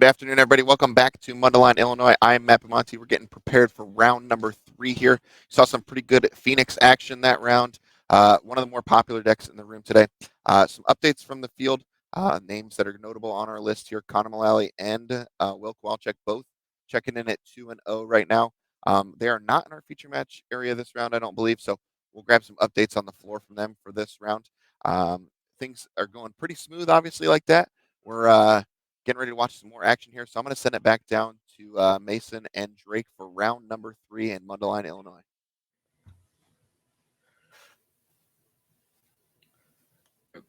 Good afternoon, everybody. Welcome back to Mundelein, Illinois. I'm Matt Monty. We're getting prepared for round number 3 here. Saw some pretty good Phoenix action that round. One of the more popular decks in the room today. Some updates from the field. Names that are notable on our list here. Connor Mullally and Will Kowalczyk both checking in at 2-0 right now. They are not in our feature match area this round, I don't believe. So we'll grab some updates on the floor from them for this round. Things are going pretty smooth, obviously, like that. We're getting ready to watch some more action here. So I'm going to send it back down to Mason and Drake for round number 3 in Mundelein, Illinois.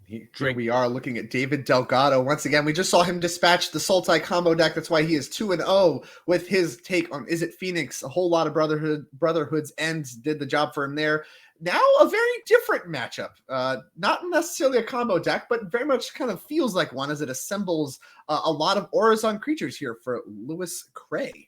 Here we are looking at David Delgado. Once again, we just saw him dispatch the Sultai combo deck. That's why he is 2-0 with his take on Izzet Phoenix. A whole lot of Brotherhood's ends did the job for him there. Now a very different matchup. Not necessarily a combo deck, but very much kind of feels like one as it assembles a lot of auras on creatures here for Lewis Kray.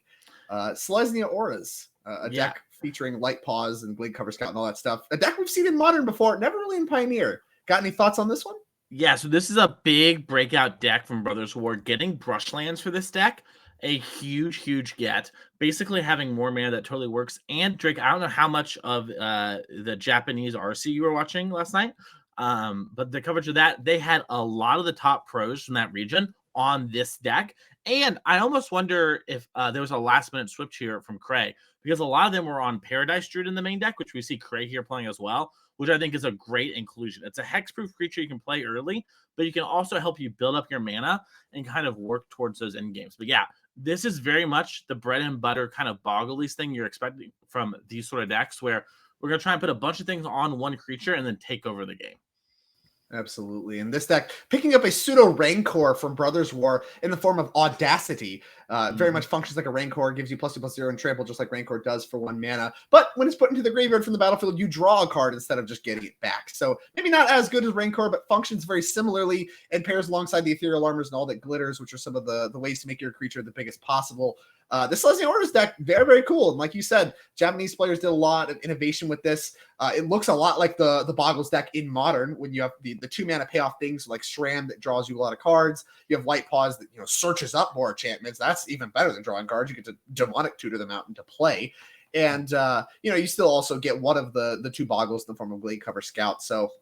Selesnya auras, a deck featuring Light Paws and Blade Cover Scout and all that stuff. A deck we've seen in Modern before, never really in Pioneer. Got any thoughts on this one? Yeah, so this is a big breakout deck from Brothers War. Getting Brushlands for this deck, a huge get. Basically having more mana that totally works. And Drake, I don't know how much of the Japanese RC you were watching last night, but the coverage of that, they had a lot of the top pros from that region on this deck. And I almost wonder if there was a last-minute switch here from Kray, because a lot of them were on Paradise Druid in the main deck, which we see Kray here playing as well, which I think is a great inclusion. It's a hexproof creature you can play early, but you can also help you build up your mana and kind of work towards those end games. But yeah, this is very much the bread and butter kind of bogglies thing you're expecting from these sort of decks, where we're going to try and put a bunch of things on one creature and then take over the game. Absolutely. And this deck, picking up a pseudo Rancor from Brothers War in the form of Audacity, very much functions like a Rancor, gives you +2/+0 and trample just like Rancor does for 1 mana. But when it's put into the graveyard from the battlefield, you draw a card instead of just getting it back. So maybe not as good as Rancor, but functions very similarly and pairs alongside the Ethereal Armors and all that glitters, which are some of the ways to make your creature the biggest possible. This Selesnya Orders deck, very cool. And like you said, Japanese players did a lot of innovation with this. It looks a lot like the Boggles deck in Modern, when you have the 2-mana payoff things like Shram that draws you a lot of cards. You have Light Paws that searches up more enchantments. That's even better than drawing cards. You get to Demonic Tutor them out into play. And you still also get one of the 2 Boggles in the form of Blade Cover Scout. So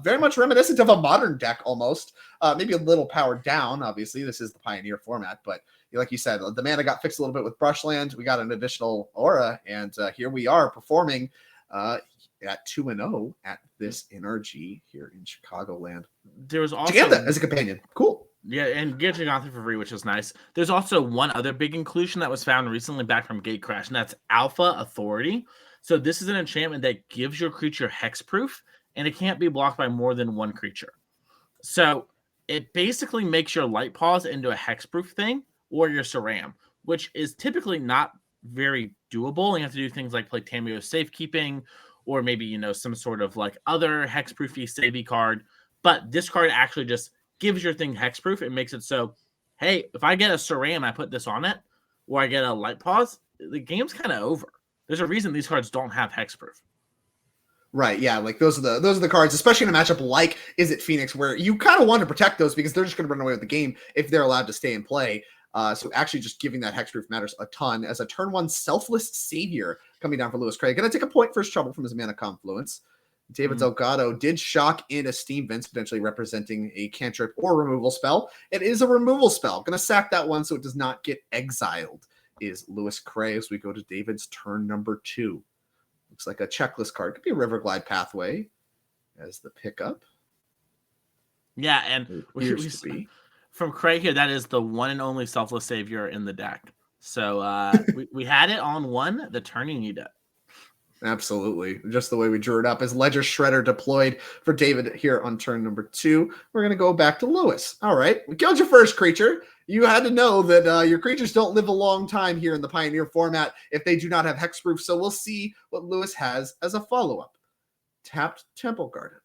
very much reminiscent of a Modern deck almost. Maybe a little powered down. Obviously, this is the Pioneer format, but like you said, the mana got fixed a little bit with Brushland. We got an additional aura, and here we are performing at 2-0 at this NRG here in Chicagoland. There was also Giganta as a companion. Cool. Yeah, and get Giganta for free, which is nice. There's also one other big inclusion that was found recently back from Gatecrash, and that's Alpha Authority. So this is an enchantment that gives your creature hexproof, and it can't be blocked by more than 1 creature. So it basically makes your Light Paws into a hexproof thing, or your Saram, which is typically not very doable. And you have to do things like play Tamio Safekeeping, or maybe, some sort of like other hexproofy savey card. But this card actually just gives your thing hexproof. It makes it so, hey, if I get a Saram, I put this on it, or I get a Light Paws, the game's kind of over. There's a reason these cards don't have hexproof. Right, yeah, like those are the cards, especially in a matchup like Izzet Phoenix, where you kind of want to protect those because they're just going to run away with the game if they're allowed to stay in play. So actually just giving that hexproof matters a ton. As a turn 1 Selfless Savior coming down for Lewis Kray. Going to take a point for his trouble from his mana confluence. David Delgado did shock in a Steam Vince, potentially representing a cantrip or removal spell. It is a removal spell. Going to sack that one so it does not get exiled, is Lewis Kray as we go to David's turn number 2. Looks like a checklist card. Could be a Riverglide Pathway as the pickup. Yeah, and from Kray here, that is the one and only Selfless Savior in the deck. So we had it on 1, the turn you need it. Absolutely. Just the way we drew it up. As Ledger Shredder deployed for David here on turn number 2. We're going to go back to Lewis. All right. We killed your first creature. You had to know that your creatures don't live a long time here in the Pioneer format if they do not have hexproof. So we'll see what Lewis has as a follow-up. Tapped Temple Garden.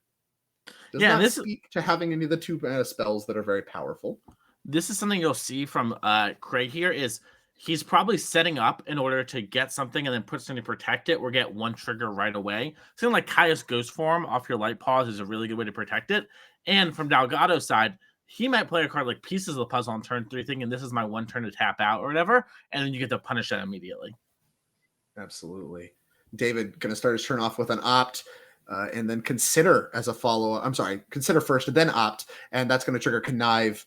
Does not speak to having any of the 2 mana spells that are very powerful. This is something you'll see from Kray here is he's probably setting up in order to get something and then put something to protect it or get 1 trigger right away. Something like Kaya's Ghost Form off your Light Paws is a really good way to protect it. And from Delgado's side, he might play a card like Pieces of the Puzzle on turn 3, thinking this is my one turn to tap out or whatever, and then you get to punish that immediately. Absolutely. David going to start his turn off with an opt, and then consider as a follow-up. I'm sorry, consider first, then opt, and that's going to trigger Connive,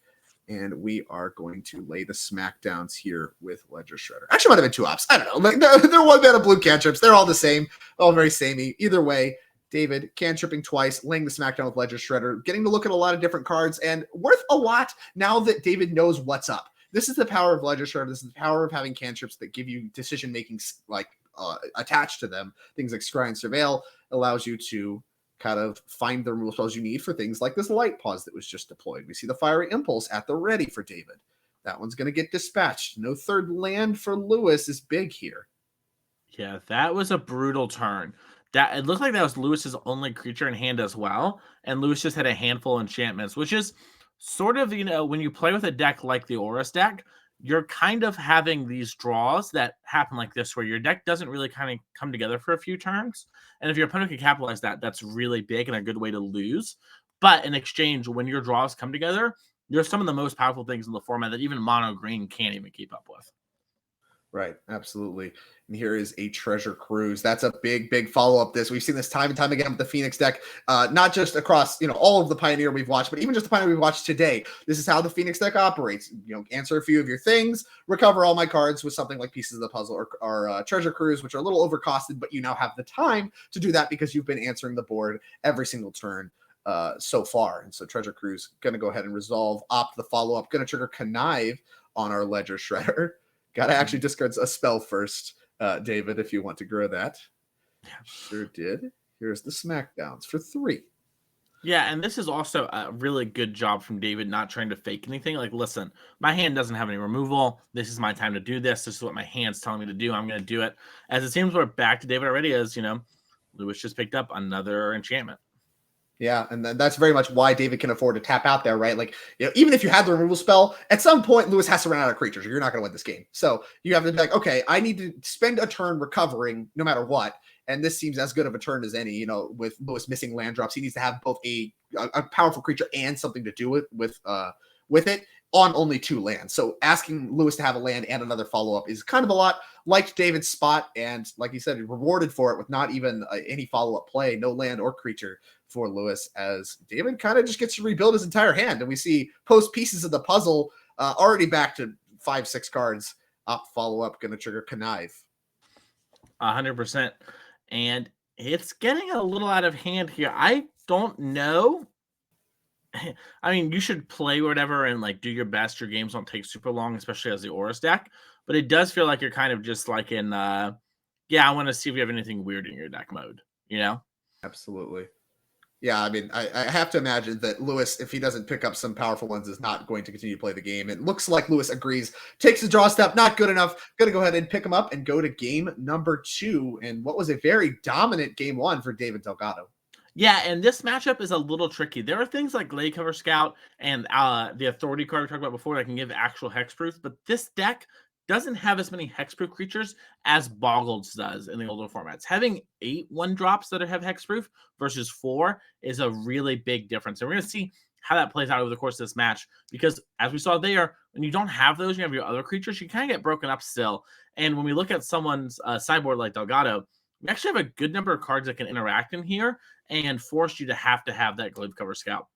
and we are going to lay the smackdowns here with Ledger Shredder. Actually, might have been 2 ops. I don't know. Like, they're 1 mana blue cantrips. They're all the same, all very samey. Either way, David cantripping twice, laying the smackdown with Ledger Shredder, getting to look at a lot of different cards, and worth a lot now that David knows what's up. This is the power of Ledger Shredder. This is the power of having cantrips that give you decision-making, like, attached to them. Things like Scry and Surveil allows you to kind of find the removal spells you need for things like this Light Pause that was just deployed. We see the Fiery Impulse at the ready for David. That one's going to get dispatched. No third land for Lewis is big here. Yeah, that was a brutal turn. That it looked like that was Lewis's only creature in hand as well, and Lewis just had a handful of enchantments, which is sort of, when you play with a deck like the Aura's deck, you're kind of having these draws that happen like this, where your deck doesn't really kind of come together for a few turns. And if your opponent can capitalize that, that's really big and a good way to lose. But in exchange, when your draws come together, you're some of the most powerful things in the format that even mono green can't even keep up with. Right, absolutely. And here is a Treasure Cruise. That's a big, big follow-up this. We've seen this time and time again with the Phoenix deck, not just across, all of the Pioneer we've watched, but even just the Pioneer we've watched today. This is how the Phoenix deck operates. Answer a few of your things, recover all my cards with something like Pieces of the Puzzle or Treasure Cruise, which are a little overcosted, but you now have the time to do that because you've been answering the board every single turn so far. And so Treasure Cruise going to go ahead and resolve, opt the follow-up, going to trigger Connive on our Ledger Shredder. Got to actually discard a spell first, David, if you want to grow that. Sure did. Here's the smackdowns for 3. Yeah, and this is also a really good job from David, not trying to fake anything. Like, listen, my hand doesn't have any removal. This is my time to do this. This is what my hand's telling me to do. I'm going to do it. As it seems we're back to David already, as, Lewis just picked up another enchantment. Yeah, and that's very much why David can afford to tap out there, right? Like, even if you had the removal spell, at some point Lewis has to run out of creatures, or you're not going to win this game. So you have to be like, okay, I need to spend a turn recovering no matter what. And this seems as good of a turn as any, with Lewis missing land drops. He needs to have both a powerful creature and something to do with it on only 2 lands. So asking Lewis to have a land and another follow-up is kind of a lot like David's spot. And like you said, rewarded for it with not even any follow-up play, no land or creature for Lewis, as David kind of just gets to rebuild his entire hand. And we see post Pieces of the Puzzle already back to 5-6 cards. Follow-up, going to trigger Connive. 100%. And it's getting a little out of hand here. I don't know. I mean, you should play whatever and do your best. Your games don't take super long, especially as the Aura's deck. But it does feel like you're kind of just like in, I want to see if you have anything weird in your deck mode, Absolutely. Yeah, I mean, I have to imagine that Lewis, if he doesn't pick up some powerful ones, is not going to continue to play the game. It looks like Lewis agrees, takes the draw step, not good enough. Going to go ahead and pick him up and go to game number 2. And what was a very dominant game 1 for David Delgado. Yeah, and this matchup is a little tricky. There are things like Glade Cover Scout and the Authority card we talked about before that can give actual hexproof, but this deck doesn't have as many hexproof creatures as Boggled does in the older formats. Having 8 1-drops that have hexproof versus 4 is a really big difference. And we're going to see how that plays out over the course of this match, because as we saw there, when you don't have those, you have your other creatures, you kind of get broken up still. And when we look at someone's sideboard like Delgado, we actually have a good number of cards that can interact in here and force you to have that Glade Cover Scout.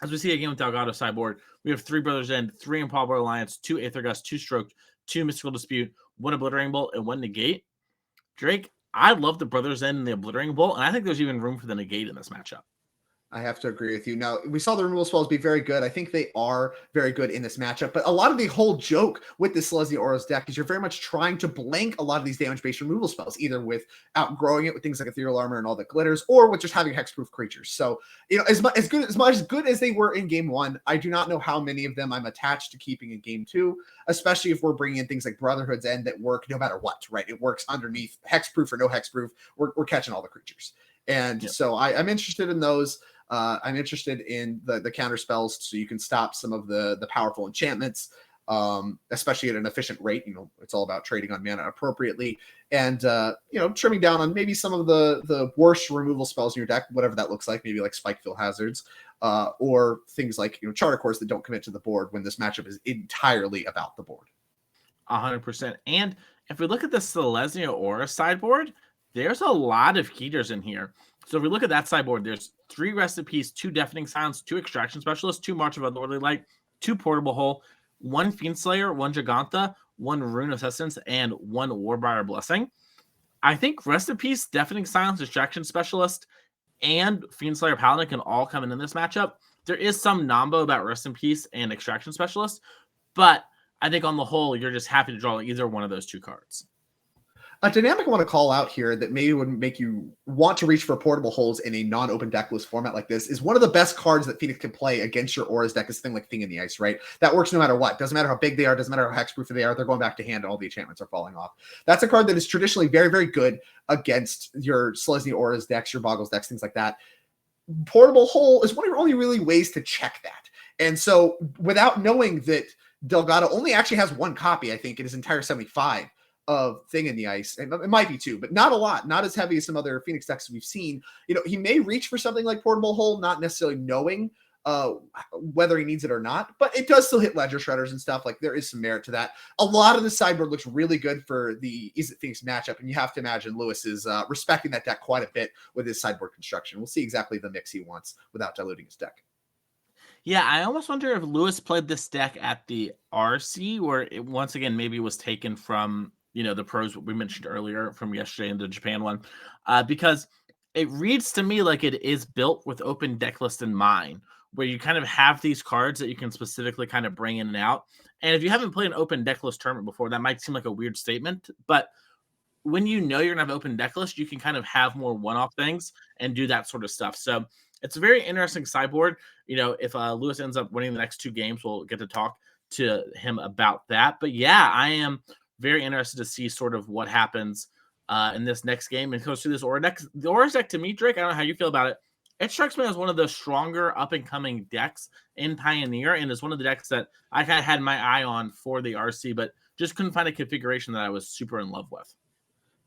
As we see again with Delgado sideboard, we have 3 Brothers End, 3 Improbable Alliance, 2 Aether Gust, 2 Stroke, 2 Mystical Dispute, 1 Obliterating Bolt, and 1 Negate. Drake, I love the Brothers End and the Obliterating Bolt, and I think there's even room for the Negate in this matchup. I have to agree with you. Now, we saw the removal spells be very good. I think they are very good in this matchup. But a lot of the whole joke with this Selesnya Aura's deck is you're very much trying to blank a lot of these damage-based removal spells, either with outgrowing it with things like Ethereal Armor and all that glitters, or with just having hexproof creatures. So, as good as they were in game 1, I do not know how many of them I'm attached to keeping in game 2, especially if we're bringing in things like Brotherhood's End that work no matter what, right? It works underneath hexproof or no hexproof. We're catching all the creatures. And so I'm interested in those. I'm interested in the counter spells so you can stop some of the powerful enchantments. especially at an efficient rate. It's all about trading on mana appropriately and, trimming down on maybe some of the worst removal spells in your deck, whatever that looks like, maybe like Spikefield Hazards, or things like, Charter Cores that don't commit to the board when this matchup is entirely about the board. 100%. And if we look at the Selesnya Aura sideboard, there's a lot of heaters in here. So if we look at that sideboard, there's 3 Recipes, 2 Deafening Silence, 2 Extraction Specialists, 2 March of Unlordly Light, 2 Portable Hole, 1 Fiendslayer, 1 Giganta, 1 Rune of Sustenance, and 1 Warbriar Blessing. I think Recipes, Deafening Silence, Extraction Specialist, and Fiendslayer Paladin can all come in this matchup. There is some nombo about Rest in Peace and Extraction Specialist, but I think on the whole, you're just happy to draw either one of those 2 cards. A dynamic I want to call out here that maybe would make you want to reach for portable holes in a non-open deck list format like this is one of the best cards that Phoenix can play against your Auras deck is thing like Thing in the Ice, right? That works no matter what. Doesn't matter how big they are, doesn't matter how hexproof they are, they're going back to hand and all the enchantments are falling off. That's a card that is traditionally very, very good against your Selesnya Auras decks, your Boggles decks, things like that. Portable Hole is one of your only really ways to check that. And so without knowing that Delgado only actually has 1 copy, I think, in his entire 75 of Thing in the Ice. It might be 2, but not a lot, not as heavy as some other Phoenix decks we've seen. He may reach for something like Portable Hole, not necessarily knowing whether he needs it or not, but it does still hit Ledger Shredders and stuff. Like, there is some merit to that. A lot of the sideboard looks really good for the Izzet Phoenix matchup, and you have to imagine Lewis is respecting that deck quite a bit with his sideboard construction. We'll see exactly the mix he wants without diluting his deck. Yeah, I almost wonder if Lewis played this deck at the RC, where it once again maybe was taken from the pros we mentioned earlier from yesterday in the Japan one, because it reads to me like it is built with open deck list in mind, where you kind of have these cards that you can specifically kind of bring in and out. And if you haven't played an open deck list tournament before, that might seem like a weird statement, but when you're going to have open deck list, you can kind of have more one-off things and do that sort of stuff. So it's a very interesting sideboard. If Lewis ends up winning the next 2 games, we'll get to talk to him about that. But yeah, I am very interested to see sort of what happens in this next game and goes through this Aura deck. The Aura deck, to me, Drake, I don't know how you feel about it. It strikes me as one of the stronger up-and-coming decks in Pioneer, and is one of the decks that I kind of had my eye on for the RC, but just couldn't find a configuration that I was super in love with.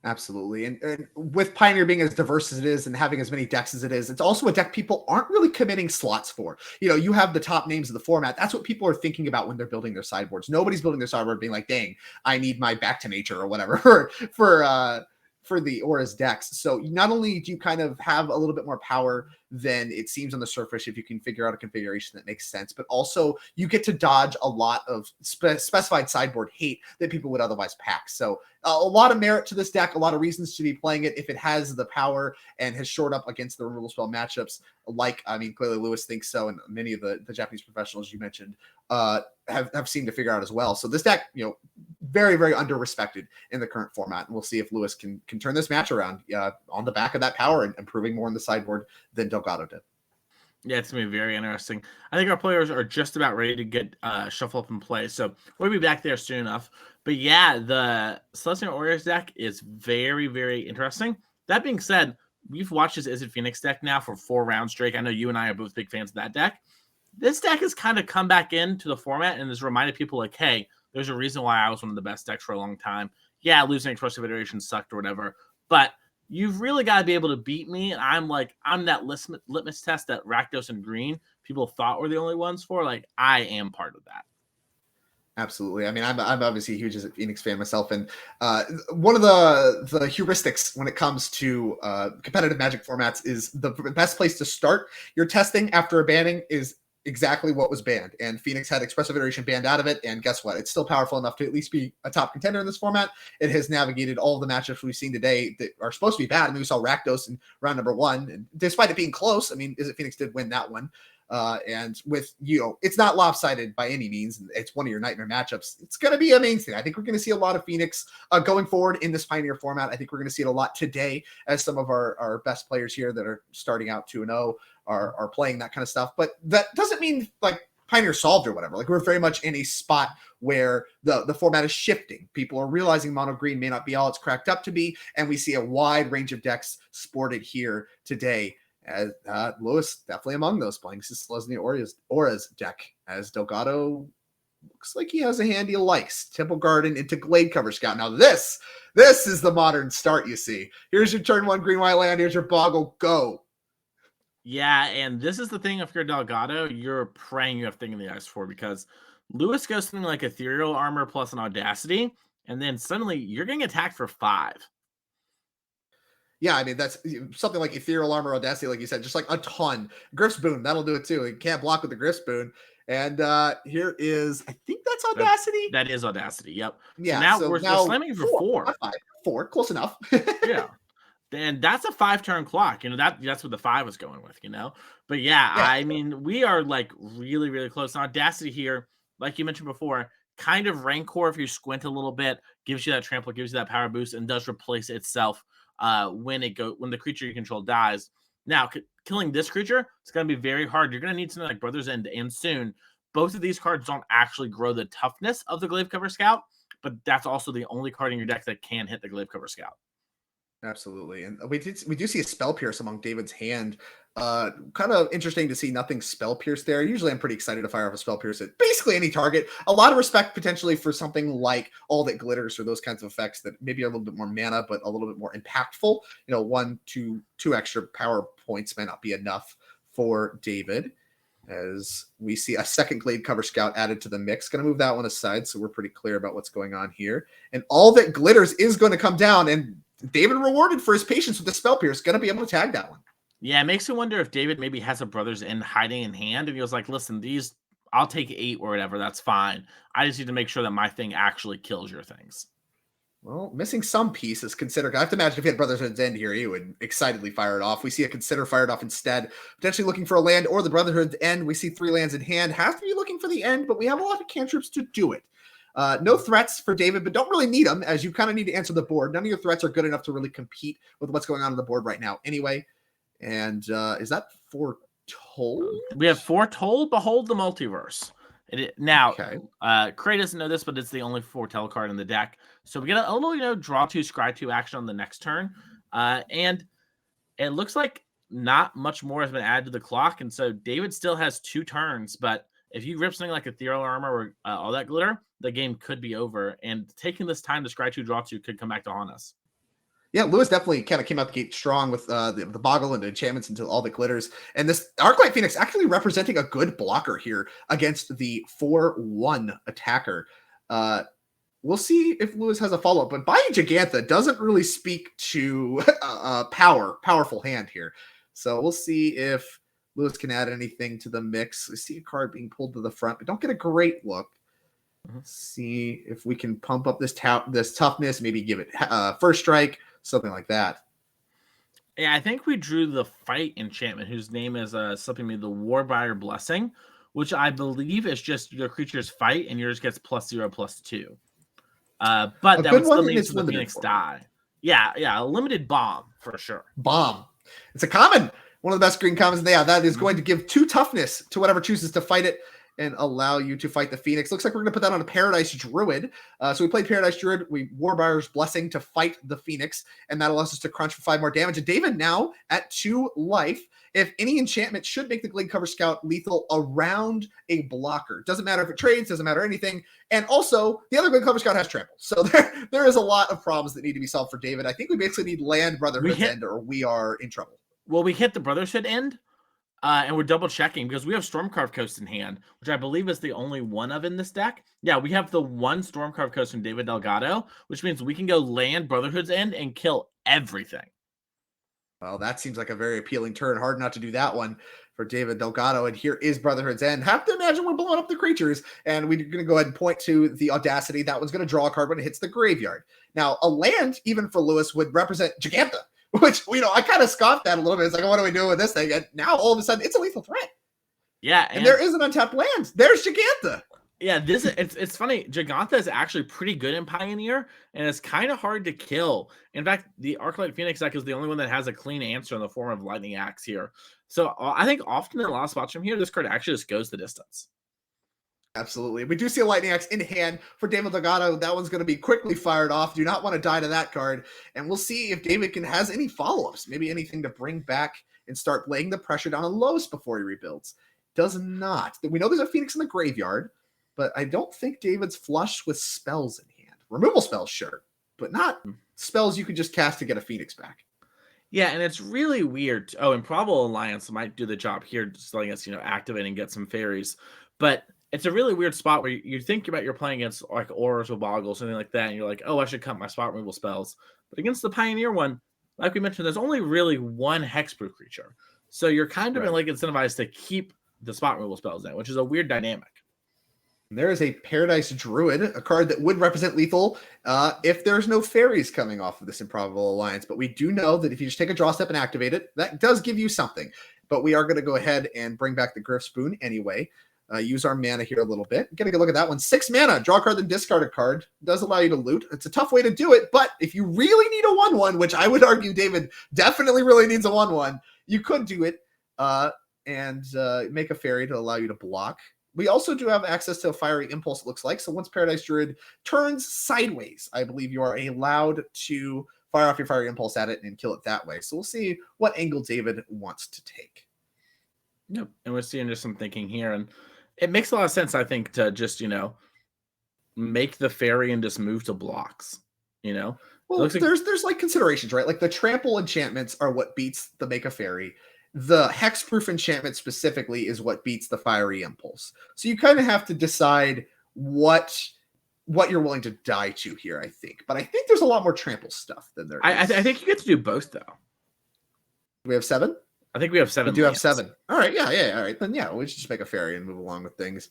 Absolutely. And with Pioneer being as diverse as it is and having as many decks as it is, it's also a deck people aren't really committing slots for. You have the top names of the format. That's what people are thinking about when they're building their sideboards. Nobody's building their sideboard being like, dang, I need my Back to Nature or whatever for the Auras decks. So not only do you kind of have a little bit more power than it seems on the surface if you can figure out a configuration that makes sense, but also you get to dodge a lot of specified sideboard hate that people would otherwise pack. So a lot of merit to this deck, a lot of reasons to be playing it if it has the power and has shored up against the removal spell matchups. Clearly Lewis thinks so, and many of the Japanese professionals you mentioned have seemed to figure out as well. So this deck, very, very under-respected in the current format, and we'll see if Lewis can turn this match around on the back of that power and improving more in the sideboard than Delgado did. Yeah, it's going to be very interesting. I think our players are just about ready to get shuffle up and play, so we'll be back there soon enough. But yeah, the Selesnya Warriors deck is very, very interesting. That being said, we've watched this Izzet Phoenix deck now for 4 rounds, Drake. I know you and I are both big fans of that deck. This deck has kind of come back into the format and has reminded people like, hey, there's a reason why I was one of the best decks for a long time. Yeah, losing Explosive Iteration sucked or whatever, but you've really got to be able to beat me. And I'm that litmus test that Rakdos and Green people thought were the only ones for. Like, I am part of that. Absolutely. I mean, I'm obviously a huge Izzet Phoenix fan myself, and one of the heuristics when it comes to competitive Magic formats is the best place to start your testing after a banning is exactly what was banned. And Phoenix had Expressive Iteration banned out of it, and guess what? It's still powerful enough to at least be a top contender in this format. It has navigated all of the matchups we've seen today that are supposed to be bad. I mean, we saw Rakdos in round number 1, and despite it being close, I mean, Izzet Phoenix did win that one. And with, it's not lopsided by any means. It's one of your nightmare matchups. It's going to be a mainstay. I think we're going to see a lot of Phoenix going forward in this Pioneer format. I think we're going to see it a lot today as some of our best players here that are starting out 2-0 are playing that kind of stuff. But that doesn't mean like Pioneer solved or whatever. Like, we're very much in a spot where the format is shifting. People are realizing mono green may not be all it's cracked up to be. And we see a wide range of decks sported here today. As Lewis definitely among those, playing Selesnya Auras deck, as Delgado looks like he has a hand he likes. Temple Garden into Glade Cover Scout. Now this is the modern start, you see. Here's your turn 1 green white land. Here's your Boggle. Go. Yeah, and this is the thing. If you're Delgado, you're praying you have Thing in the Ice for, because Lewis goes something like Ethereal Armor plus an Audacity, and then suddenly you're getting attacked for 5. Yeah, I mean, that's something like Ethereal Armor, Audacity, like you said, just like a ton. Griff's Boon, that'll do it too. You can't block with the Griff's Boon. And here is, I think that's Audacity. That is Audacity, yep. Yeah, so we're slamming for 4. 4, close enough. Yeah. And that's a 5-turn clock. That's what the 5 was going with, But yeah, I mean, we are like really, really close. And Audacity here, like you mentioned before, kind of Rancor, if you squint a little bit, gives you that trample, gives you that power boost, and does replace itself when the creature you control dies. Now, killing this creature, it's going to be very hard. You're going to need something like Brother's End and soon. Both of these cards don't actually grow the toughness of the Glaive Cover Scout, but that's also the only card in your deck that can hit the Glaive Cover Scout. Absolutely. And we do see a Spell Pierce among David's hand. Kind of interesting to see nothing Spell Pierce there. Usually I'm pretty excited to fire off a Spell Pierce at basically any target. A lot of respect potentially for something like All That Glitters or those kinds of effects that maybe are a little bit more mana, but a little bit more impactful. 1, 2 extra power points may not be enough for David. As we see a second Glade Cover Scout added to the mix. Going to move that one aside so we're pretty clear about what's going on here. And All That Glitters is going to come down, and David, rewarded for his patience with the Spell Pierce, going to be able to tag that one. Yeah, it makes me wonder if David maybe has a Brother's End hiding in hand, and he was like, listen, these, I'll take 8 or whatever, that's fine. I just need to make sure that my thing actually kills your things. Well, missing some pieces. Consider. I have to imagine if he had Brother's End here, he would excitedly fire it off. We see a Consider fired off instead, potentially looking for a land or the Brotherhood's End. We see 3 lands in hand. Has to be looking for the end, but we have a lot of cantrips to do it. No threats for David, but don't really need them, as you kind of need to answer the board. None of your threats are good enough to really compete with what's going on the board right now anyway. And is that 4 toll? We have 4 toll. Behold the Multiverse. Now, okay. Kray doesn't know this, but it's the only 4 card in the deck. So we get a little, draw 2, scry 2 action on the next turn. And it looks like not much more has been added to the clock. And so David still has 2 turns, but if you rip something like Ethereal Armor or All That Glitter, the game could be over. And taking this time to scry 2, draw 2 could come back to haunt us. Yeah, Lewis definitely kind of came out the gate strong with the Boggle and the enchantments into All That Glitters. And this Arclight Phoenix actually representing a good blocker here against the 4-1 attacker. We'll see if Lewis has a follow-up, but buying Gigantha doesn't really speak to powerful hand here. So we'll see if Lewis can add anything to the mix. We see a card being pulled to the front, but don't get a great look. Let's see if we can pump up this toughness, maybe give it first strike, something like that. Yeah, I think we drew the Fight enchantment, whose name is slipping me, the Warbriar Blessing, which I believe is just your creature's fight, and yours gets +0/+2. But that would still mean the Phoenix die. Yeah, a limited bomb for sure. Bomb. It's a common, one of the best green commons there. That is going to give 2 toughness to whatever chooses to fight it and allow you to fight the Phoenix. Looks like we're going to put that on a Paradise Druid. So we played Paradise Druid. We Warbriar's Blessing to fight the Phoenix, and that allows us to crunch for 5 more damage. And David now at 2 life. If any enchantment should make the Glade Cover Scout lethal around a blocker. Doesn't matter if it trades, doesn't matter anything. And also, the other Glade Cover Scout has trample. So there is a lot of problems that need to be solved for David. I think we basically need land Brotherhood's End, or we are in trouble. Well, we hit the Brotherhood End. And we're double checking because we have Stormcarved Coast in hand, which I believe is the only one of in this deck. Yeah, we have the 1 Stormcarved Coast from David Delgado, which means we can go land Brotherhood's End and kill everything. Well, that seems like a very appealing turn. Hard not to do that one for David Delgado. And here is Brotherhood's End. Have to imagine we're blowing up the creatures. And we're going to go ahead and point to the Audacity. That one's going to draw a card when it hits the graveyard. Now, a land, even for Lewis, would represent Gigantha, which, I kind of scoffed at a little bit. It's like, what are we doing with this thing? And now, all of a sudden, it's a lethal threat. Yeah. And there is an untapped land. There's Gigantha. Yeah, it's funny. Gigantha is actually pretty good in Pioneer, and it's kind of hard to kill. In fact, the Arclight Phoenix deck is the only one that has a clean answer in the form of Lightning Axe here. So I think often in a lot of spots from here, this card actually just goes the distance. Absolutely. We do see a Lightning Axe in hand for David Delgado. That one's going to be quickly fired off. Do not want to die to that card. And we'll see if David has any follow-ups, maybe anything to bring back and start laying the pressure down on Lois before he rebuilds. Does not. We know there's a Phoenix in the graveyard, but I don't think David's flush with spells in hand. Removal spells, sure, but not spells you could just cast to get a Phoenix back. Yeah, and it's really weird. Oh, Improbable Alliance might do the job here, just letting us, activate and get some fairies. But it's a really weird spot where you think about you're playing against like Auras or Boggle, something like that, and you're like, oh, I should cut my spot removal spells. But against the Pioneer one, like we mentioned, there's only really one hexproof creature. So you're kind of like incentivized to keep the spot removal spells in, which is a weird dynamic. There is a Paradise Druid, a card that would represent lethal if there's no fairies coming off of this Improbable Alliance. But we do know that if you just take a draw step and activate it, that does give you something. But we are going to go ahead and bring back the Griff Spoon anyway. Use our mana here a little bit. Get a good look at that one. 6 mana, draw a card, then discard a card. Does allow you to loot. It's a tough way to do it, but if you really need a 1/1, which I would argue David definitely really needs a 1/1, you could do it and make a fairy to allow you to block. We also do have access to a Fiery Impulse, it looks like. So once Paradise Druid turns sideways, I believe you are allowed to fire off your Fiery Impulse at it and kill it that way. So we'll see what angle David wants to take. Yep, and we're seeing just some thinking here. And it makes a lot of sense, I think, to just, make the fairy and just move to blocks, Well, there's like considerations, right? Like the trample enchantments are what beats the make a fairy. The hexproof enchantment specifically is what beats the Fiery Impulse. So you kind of have to decide what you're willing to die to here, I think. But I think there's a lot more trample stuff than there is. I think you get to do both, though. We have 7? I think we have 7. We do have 7. All right, yeah. All right, then we should just make a fairy and move along with things.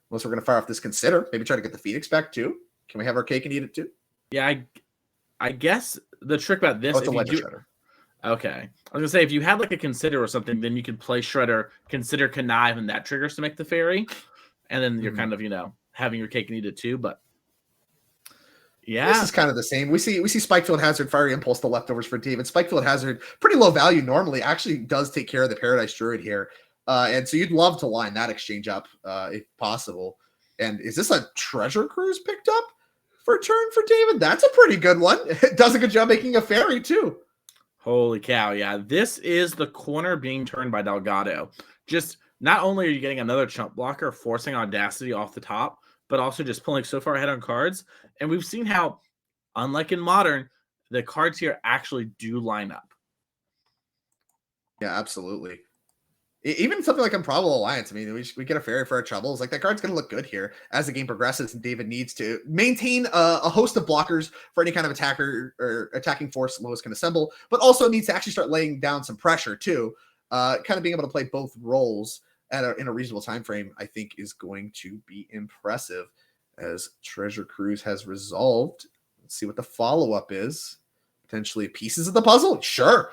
Unless we're going to fire off this Consider. Maybe try to get the Phoenix back, too. Can we have our cake and eat it, too? Yeah, I guess the trick about this... it's a Ledger Shredder. Okay. I was going to say, if you had like a Consider or something, then you could play Shredder, Consider, Connive, and that triggers to make the fairy. And then you're kind of, having your cake and eat it too. But yeah. This is kind of the same. We see Spikefield Hazard, Fiery Impulse, the leftovers for David. Spikefield Hazard, pretty low value normally, actually does take care of the Paradise Druid here. And so you'd love to line that exchange up if possible. And is this a Treasure Cruise picked up for turn for David? That's a pretty good one. It does a good job making a fairy too. Holy cow, yeah. This is the corner being turned by Delgado. Just not only are you getting another chump blocker, forcing Audacity off the top, but also just pulling so far ahead on cards. And we've seen how, unlike in Modern, the cards here actually do line up. Yeah, absolutely. Even something like Improbable Alliance, I mean, we get a fairy for our troubles. Like, that card's going to look good here as the game progresses, and David needs to maintain a host of blockers for any kind of attacker or attacking force Lois can assemble, but also needs to actually start laying down some pressure, too. Kind of being able to play both roles in a reasonable time frame, I think, is going to be impressive as Treasure Cruise has resolved. Let's see what the follow-up is. Potentially pieces of the puzzle. Sure.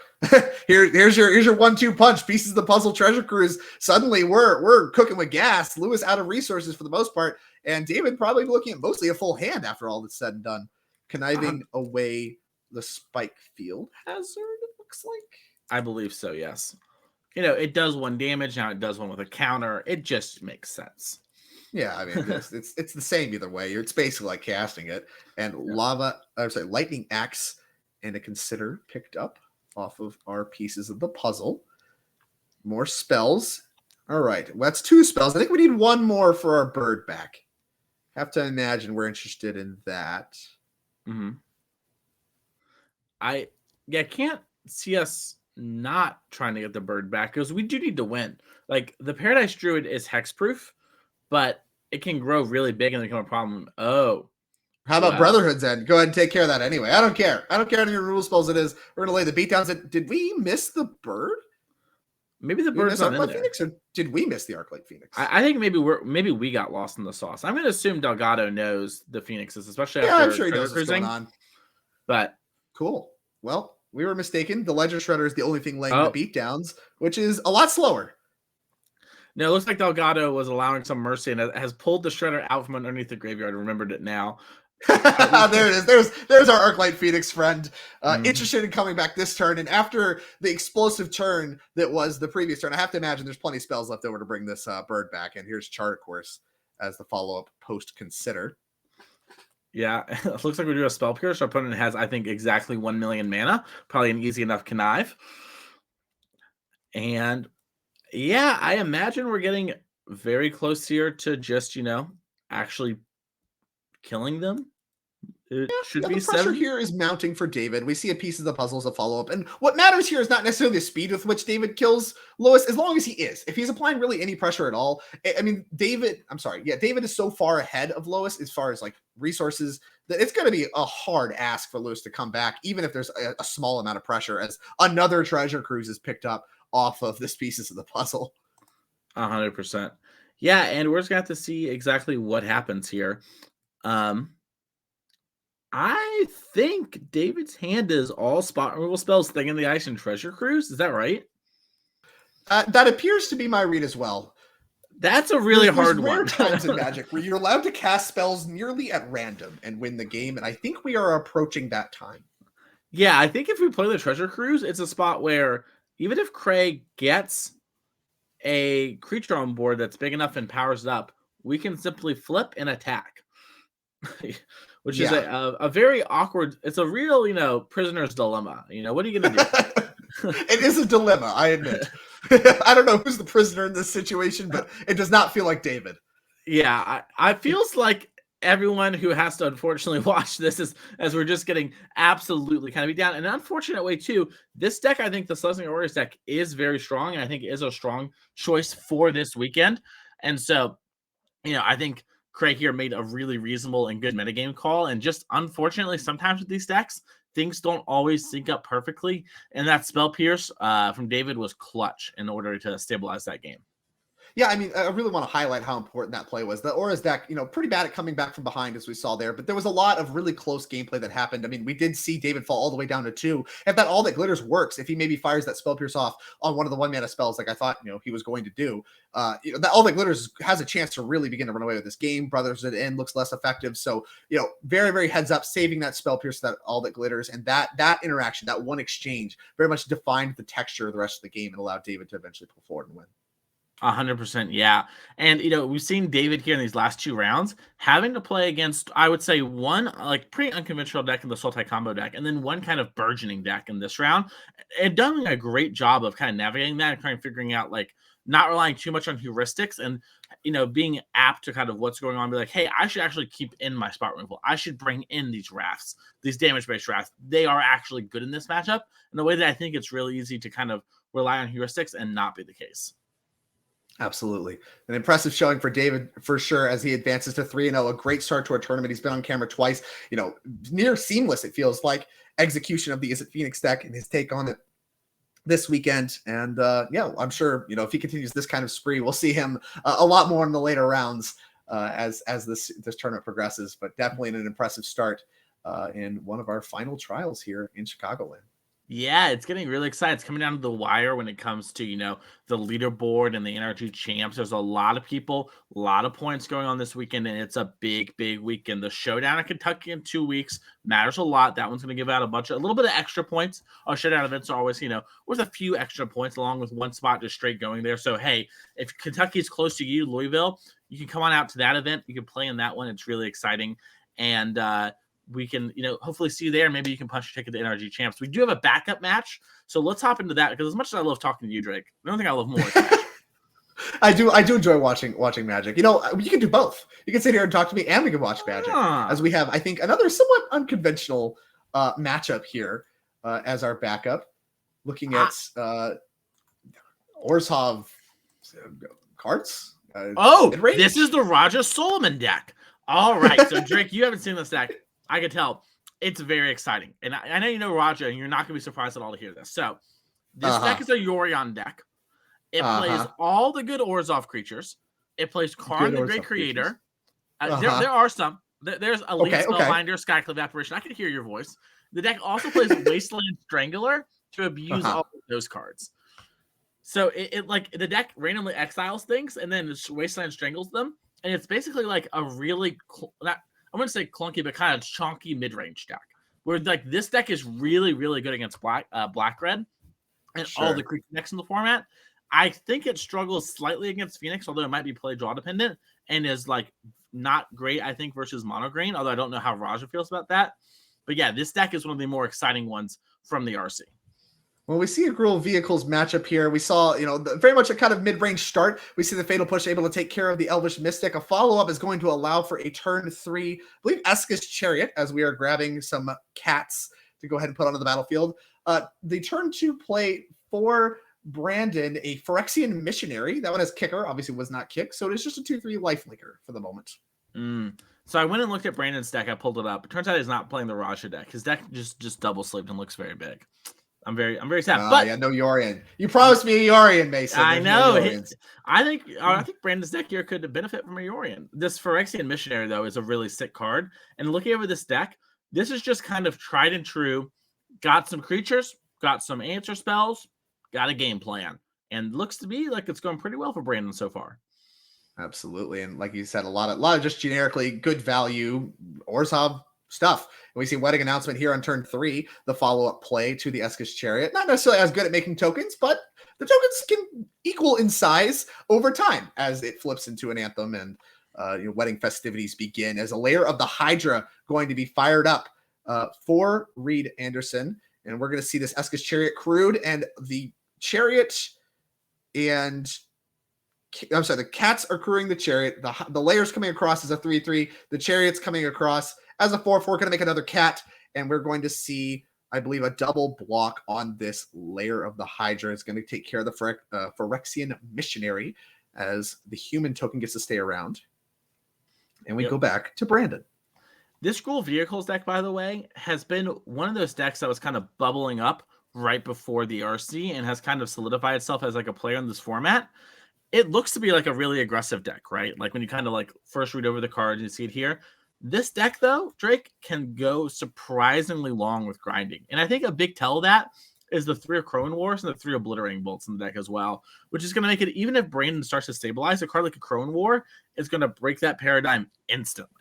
here's your 1-2 punch. Pieces of the puzzle. Treasure Cruise. Suddenly we're cooking with gas. Lewis out of resources for the most part, and David probably looking at mostly a full hand after all that's said and done. Conniving away the Spikefield Hazard. It looks like. I believe so. Yes. It does 1 damage now. It does 1 with a counter. It just makes sense. Yeah, I mean, it's the same either way. It's basically like casting it. And Lightning Axe and a Consider picked up off of our pieces of the puzzle. More spells. All right, well, that's 2 spells. I think we need 1 more for our bird back. Have to imagine we're interested in that. Mm-hmm. I can't see us not trying to get the bird back because we do need to win. Like, the Paradise Druid is hexproof, but it can grow really big and become a problem. Oh. How about Brotherhood's End? Go ahead and take care of that anyway. I don't care. I don't care how many rule spells it is. We're going to lay the beatdowns. Did we miss the bird? Maybe the bird's not in there. Phoenix, or did we miss the Arclight Phoenix? I think maybe we got lost in the sauce. I'm going to assume Delgado knows the Phoenixes, especially after I'm sure he knows what's going on. But cool. Well, we were mistaken. The Ledger Shredder is the only thing laying the beatdowns, which is a lot slower. No, it looks like Delgado was allowing some mercy and has pulled the Shredder out from underneath the graveyard. I remembered it now. There it is. There's our Arclight Phoenix friend. Interested in coming back this turn. And after the explosive turn that was the previous turn, I have to imagine there's plenty of spells left over to bring this bird back. And here's Chart, of course, as the follow-up post-Consider. Yeah, it looks like we do a Spell Pierce. Our opponent has, I think, exactly 1 million mana. Probably an easy enough connive. And yeah, I imagine we're getting very close here to just, actually killing them. It should be the pressure 7. here is mounting for David. We see a piece of the puzzle as a follow-up. And what matters here is not necessarily the speed with which David kills Lois, as long as he is. If he's applying really any pressure at all, I mean, David is so far ahead of Lois as far as like resources that it's going to be a hard ask for Lois to come back, even if there's a small amount of pressure as another treasure cruise is picked up off of this pieces of the puzzle. 100%. Yeah, and we're just going to have to see exactly what happens here. I think David's hand is all spot removal spells, Thing in the Ice, and Treasure Cruise. Is that right? That appears to be my read as well. That's a really hard rare one. times in Magic where you're allowed to cast spells nearly at random and win the game, and I think we are approaching that time. Yeah, I think if we play the Treasure Cruise, it's a spot where even if Kray gets a creature on board that's big enough and powers it up, we can simply flip and attack. Which is a very awkward, it's a real, prisoner's dilemma. What are you going to do? It is a dilemma, I admit. I don't know who's the prisoner in this situation, but it does not feel like David. Yeah, I feels like everyone who has to unfortunately watch this as we're just getting absolutely kind of beat down. In an unfortunate way, too, this deck, I think the Selesnya Warriors deck is very strong, and I think is a strong choice for this weekend. And so, I think Kray here made a really reasonable and good metagame call. And just unfortunately, sometimes with these decks, things don't always sync up perfectly. And that Spell Pierce from David was clutch in order to stabilize that game. Yeah, I mean, I really want to highlight how important that play was. The Aura's deck, pretty bad at coming back from behind, as we saw there, but there was a lot of really close gameplay that happened. I mean, we did see David fall all the way down to 2. If that All That Glitters works, if he maybe fires that Spell Pierce off on one of the 1-mana spells like I thought, he was going to do, that All That Glitters has a chance to really begin to run away with this game. Brotherhood in looks less effective. So, very, very heads up, saving that Spell Pierce, that All That Glitters, and that interaction, that one exchange very much defined the texture of the rest of the game and allowed David to eventually pull forward and win. 100%, yeah. And, we've seen David here in these last 2 rounds having to play against, I would say, one pretty unconventional deck in the Sultai combo deck, and then one kind of burgeoning deck in this round. And done a great job of kind of navigating that and kind of figuring out, not relying too much on heuristics and, being apt to kind of what's going on. Be like, hey, I should actually keep in my spot removal. I should bring in these Wraths, these damage-based Wraths. They are actually good in this matchup in a way that I think it's really easy to kind of rely on heuristics and not be the case. Absolutely. An impressive showing for David for sure as he advances to 3-0. A great start to a tournament. He's been on camera twice, near seamless, it feels like, execution of the Izzet Phoenix deck and his take on it this weekend. And I'm sure, if he continues this kind of spree, we'll see him a lot more in the later rounds as this tournament progresses, but definitely an impressive start in one of our final trials here in Chicagoland. Yeah, it's getting really exciting. It's coming down to the wire when it comes to, the leaderboard and the NRG champs. There's a lot of people, a lot of points going on this weekend, and it's a big, big weekend. The showdown in Kentucky in 2 weeks matters a lot. That one's going to give out a little bit of extra points. Our showdown events are always, worth a few extra points along with one spot just straight going there. So, hey, if Kentucky's close to you, Louisville, you can come on out to that event. You can play in that one. It's really exciting. And, we can, hopefully see you there. Maybe you can punch your ticket to NRG champs. We do have a backup match, so let's hop into that because as much as I love talking to you, Drake, the only thing I love more is Magic. I do enjoy watching Magic. You can do both. You can sit here and talk to me, and we can watch Magic as we have, I think, another somewhat unconventional matchup here as our backup. Looking at Orzhov cards. This is the Raja Solomon deck. All right, so Drake, you haven't seen this deck. I can tell it's very exciting. And I know you know Raja, and you're not going to be surprised at all to hear this. So this deck is a Yorion deck. It plays all the good Orzhov creatures. It plays Karn, the Great Creator. There are some. There's Elite Spellbinder, Skyclave Apparition. I can hear your voice. The deck also plays Wasteland Strangler to abuse all of those cards. So the deck randomly exiles things, and then Wasteland Strangles them. And it's basically like a really, I wouldn't say clunky, but kind of chunky mid-range deck. Where this deck is really, really good against black-red and all the creature decks in the format. I think it struggles slightly against Phoenix, although it might be play draw dependent, and is not great, I think, versus mono green. Although I don't know how Raja feels about that. But yeah, this deck is one of the more exciting ones from the RC. When we see a Gruul Vehicles matchup here, we saw, very much a kind of mid-range start. We see the Fatal Push able to take care of the Elvish Mystic. A follow-up is going to allow for a turn 3, I believe, Eskus Chariot, as we are grabbing some cats to go ahead and put onto the battlefield. The turn 2 play for Brandon, a Phyrexian Missionary. That one has kicker, obviously was not kick, so it is just a 2-3 lifelinker for the moment. So I went and looked at Brandon's deck. I pulled it up. It turns out he's not playing the Raja deck. His deck just double sleeved and looks very big. I'm very sad. But yeah, no Yorion. You promised me a Yorion, Mason. I know. I think Brandon's deck here could benefit from a Yorion. This Phyrexian Missionary, though, is a really sick card. And looking over this deck, this is just kind of tried and true. Got some creatures, got some answer spells, got a game plan. And looks to be like it's going pretty well for Brandon so far. Absolutely. And like you said, a lot of just generically good value Orzhov stuff. And we see Wedding Announcement here on turn 3, the follow-up play to the Eskus Chariot. Not necessarily as good at making tokens, but the tokens can equal in size over time as it flips into an Anthem and wedding festivities begin, as a layer of the Hydra going to be fired up for Reed Anderson. And we're going to see this Eskus Chariot crewed, and the Chariot and the cats are crewing the Chariot. The layers coming across as a 3-3. The Chariot's coming across as a 4-4. Going to make another cat, and we're going to see, I believe, a double block on this layer of the Hydra. It's going to take care of the Phyrexian Missionary, as the human token gets to stay around. And we go back to Brandon. This Gruul Vehicles deck, by the way, has been one of those decks that was kind of bubbling up right before the RC and has kind of solidified itself as like a player in this format. It looks to be like a really aggressive deck, right? Like when you kind of like first read over the cards, you see it here. This deck, though, Drake, can go surprisingly long with grinding. And I think a big tell of that is the 3 Crone Wars and the 3 Obliterating Bolts in the deck as well, which is going to make it, even if Brandon starts to stabilize, a card like a Crone War is going to break that paradigm instantly.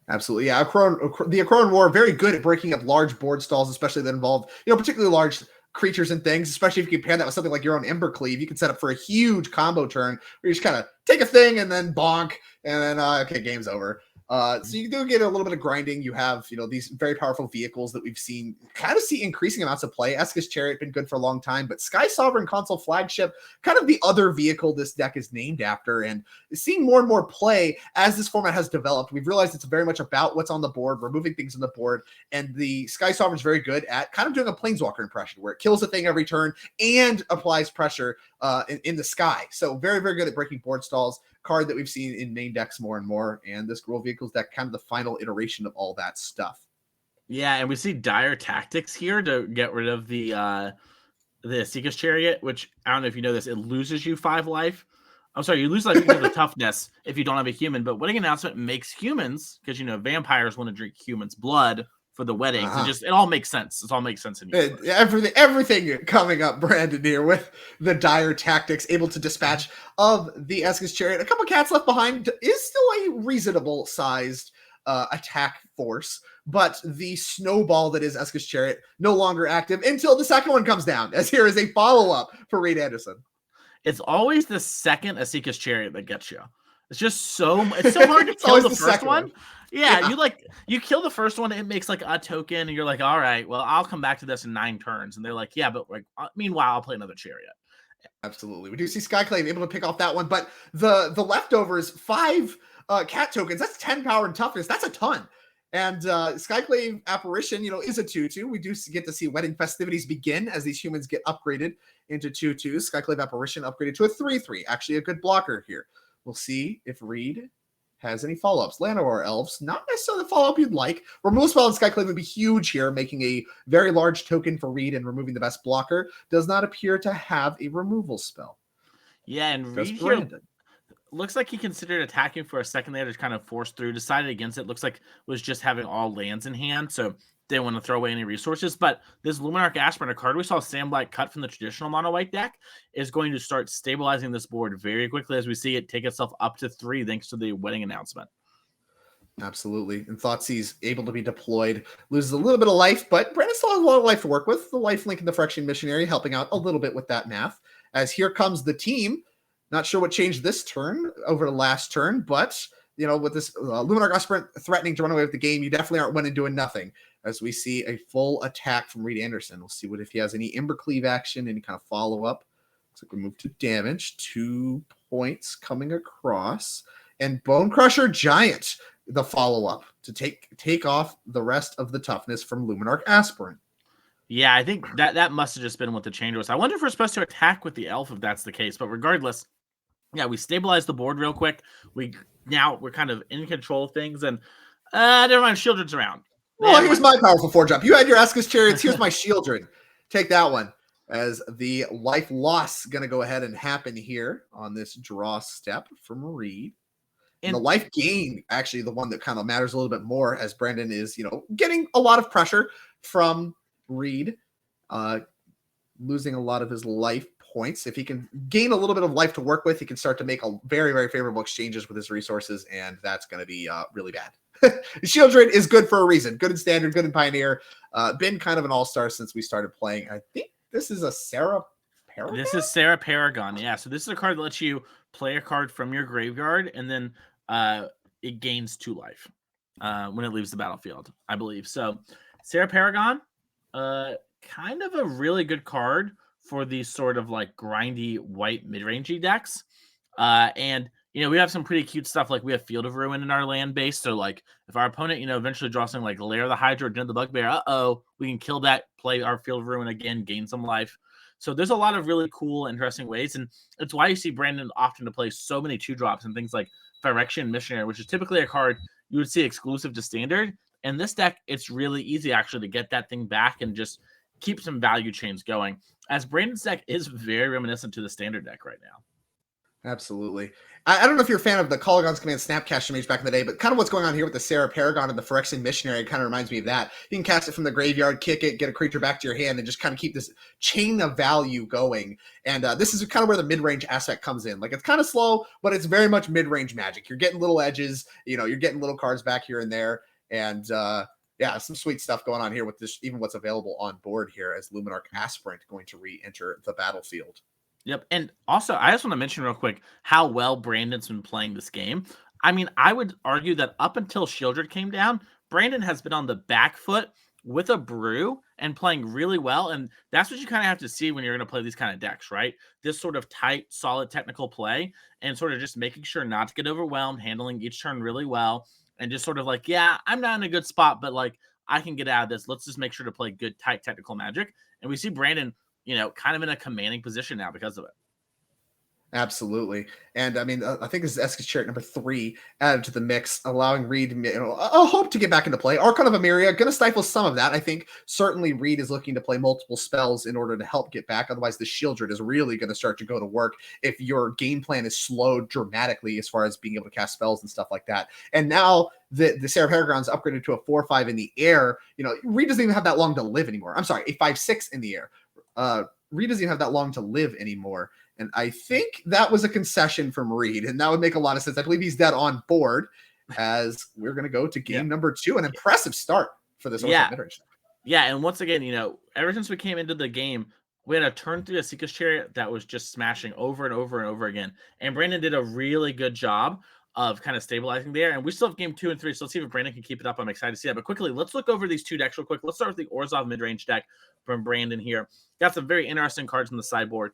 Absolutely. Yeah, the Crone War, very good at breaking up large board stalls, especially that involve, particularly large creatures and things, especially if you compare that with something like your own Embercleave. You can set up for a huge combo turn where you just kind of take a thing and then bonk, and then, okay, game's over. So you do get a little bit of grinding. You have, these very powerful vehicles that we've seen see increasing amounts of play. Eskus Chariot been good for a long time, but Sky Sovereign Console Flagship, kind of the other vehicle this deck is named after, and seeing more and more play as this format has developed. We've realized it's very much about what's on the board, removing things on the board, and the Sky Sovereign is very good at kind of doing a Planeswalker impression where it kills a thing every turn and applies pressure in the sky. So very, very good at breaking board stalls. Card that we've seen in main decks more and more, and this Gruul Vehicles deck, kind of the final iteration of all that stuff. Yeah, and we see dire tactics here to get rid of the Eskus Chariot, which I don't know if you know this, it loses you 5 life. I'm sorry, you lose life because of the toughness if you don't have a human, but Wedding Announcement makes humans, because vampires want to drink humans' blood for the weddings. It all makes sense. It all makes sense in you. Everything coming up, Brandon, here with the dire tactics, able to dispatch of the Eskus Chariot. A couple cats left behind is still a reasonable sized attack force, but the snowball that is Eskus Chariot no longer active until the second one comes down, as here is a follow-up for Reed Anderson. It's always the second Eskus Chariot that gets you. It's so hard to kill the first one. Yeah, you kill the first one, it makes like a token, and you're like, all right, well, I'll come back to this in 9 turns. And they're like, yeah, but like meanwhile, I'll play another Chariot. Absolutely. We do see Skyclave able to pick off that one, but the leftovers, 5 cat tokens, that's 10 power and toughness. That's a ton. And Skyclave Apparition, is a 2-2. We do get to see wedding festivities begin as these humans get upgraded into 2-2s. Skyclave Apparition upgraded to a 3-3. Actually, a good blocker here. We'll see if Reed has any follow-ups. Llanowar Elves, not necessarily the follow-up you'd like. Removal spell in Skyclave would be huge here, making a very large token for Reed and removing the best blocker. Does not appear to have a removal spell. Yeah, and Reed here looks like he considered attacking for a second there to kind of force through, decided against it. Looks like was just having all lands in hand, so didn't want to throw away any resources. But this Luminarch Aspirant, a card we saw Sandblight cut from the traditional mono white deck, is going to start stabilizing this board very quickly as we see it take itself up to 3 thanks to the Wedding Announcement. Absolutely. And Thoughtseize able to be deployed, loses a little bit of life, but Brandon still has a lot of life to work with. The life link in the Phyrexian Missionary helping out a little bit with that math. As here comes the team. Not sure what changed this turn over the last turn, but with this Luminarch Aspirant threatening to run away with the game, you definitely aren't winning doing nothing. as we see a full attack from Reed Anderson. We'll see if he has any Embercleave action, any kind of follow-up. Looks like we move to damage. 2 points coming across. And Bone Crusher Giant, the follow-up to take off the rest of the toughness from Luminarch Aspirant. Yeah, I think that must have just been what the change was. I wonder if we're supposed to attack with the elf if that's the case. But regardless, yeah, we stabilized the board real quick. We're kind of in control of things. And never mind, Shieldred's around. Well, here's my powerful 4-drop. You had your Eskus Chariots. Here's my Shieldred. Take that one. As the life loss going to go ahead and happen here on this draw step from Reed. And the life gain, actually, the one that kind of matters a little bit more, as Brandon is, getting a lot of pressure from Reed, losing a lot of his life points. If he can gain a little bit of life to work with, he can start to make a very, very favorable exchanges with his resources, and that's going to be really bad. Shieldred is good for a reason. Good in Standard, good in Pioneer. Been kind of an all-star since we started playing. I think this is a Sarah Paragon? This is Sarah Paragon, yeah. So this is a card that lets you play a card from your graveyard, and then it gains 2 life when it leaves the battlefield, I believe. So Sarah Paragon, kind of a really good card for these sort of like grindy white mid-rangey decks. And we have some pretty cute stuff, like we have Field of Ruin in our land base. So like if our opponent, eventually draws something like Lair of the Hydra or Den of the Bugbear, we can kill that, play our Field of Ruin again, gain some life. So there's a lot of really cool, interesting ways. And it's why you see Brandon often to play so many 2-drops and things like Phyrexian Missionary, which is typically a card you would see exclusive to Standard. And this deck, it's really easy actually to get that thing back and just keep some value chains going, as Brandon's deck is very reminiscent to the Standard deck right now. Absolutely. I don't know if you're a fan of the Kolaghan's Command Snapcaster Mage back in the day, but kind of what's going on here with the Sarah Paragon and the Phyrexian Missionary kind of reminds me of that. You can cast it from the graveyard, kick it, get a creature back to your hand, and just kind of keep this chain of value going. And this is kind of where the mid-range aspect comes in. Like, it's kind of slow, but it's very much mid-range magic. You're getting little edges, you're getting little cards back here and there. And yeah, some sweet stuff going on here with this, even what's available on board here as Luminarch Aspirant going to re-enter the battlefield. Yep. And also, I just want to mention real quick how well Brandon's been playing this game. I mean, I would argue that up until Shieldred came down, Brandon has been on the back foot with a brew and playing really well. And that's what you kind of have to see when you're going to play these kind of decks, right? This sort of tight, solid technical play and sort of just making sure not to get overwhelmed, handling each turn really well, and just sort of like, yeah, I'm not in a good spot, but like I can get out of this. Let's just make sure to play good, tight technical Magic. And we see Brandon, kind of in a commanding position now because of it. Absolutely. And I mean, I think this is Eskus Chariot number 3 added to the mix, allowing Reed, a hope to get back into play. Archon of Emeria, going to stifle some of that. I think certainly Reed is looking to play multiple spells in order to help get back. Otherwise, the Shieldred is really going to start to go to work if your game plan is slowed dramatically as far as being able to cast spells and stuff like that. And now the Sarah Paragon's upgraded to a 4/5 in the air. Reed doesn't even have that long to live anymore. I'm sorry, a 5/6 in the air. Reed doesn't even have that long to live anymore. And I think that was a concession from Reed, and that would make a lot of sense. I believe he's dead on board as we're going to go to game number 2. An impressive start for this mid-range. Yeah, and once again, ever since we came into the game, we had a turn through a Seeker's Chariot that was just smashing over and over and over again. And Brandon did a really good job of kind of stabilizing there. And we still have game 2 and 3, so let's see if Brandon can keep it up. I'm excited to see that. But quickly, let's look over these 2 decks real quick. Let's start with the Orzhov mid-range deck from Brandon here. Got some very interesting cards on the sideboard.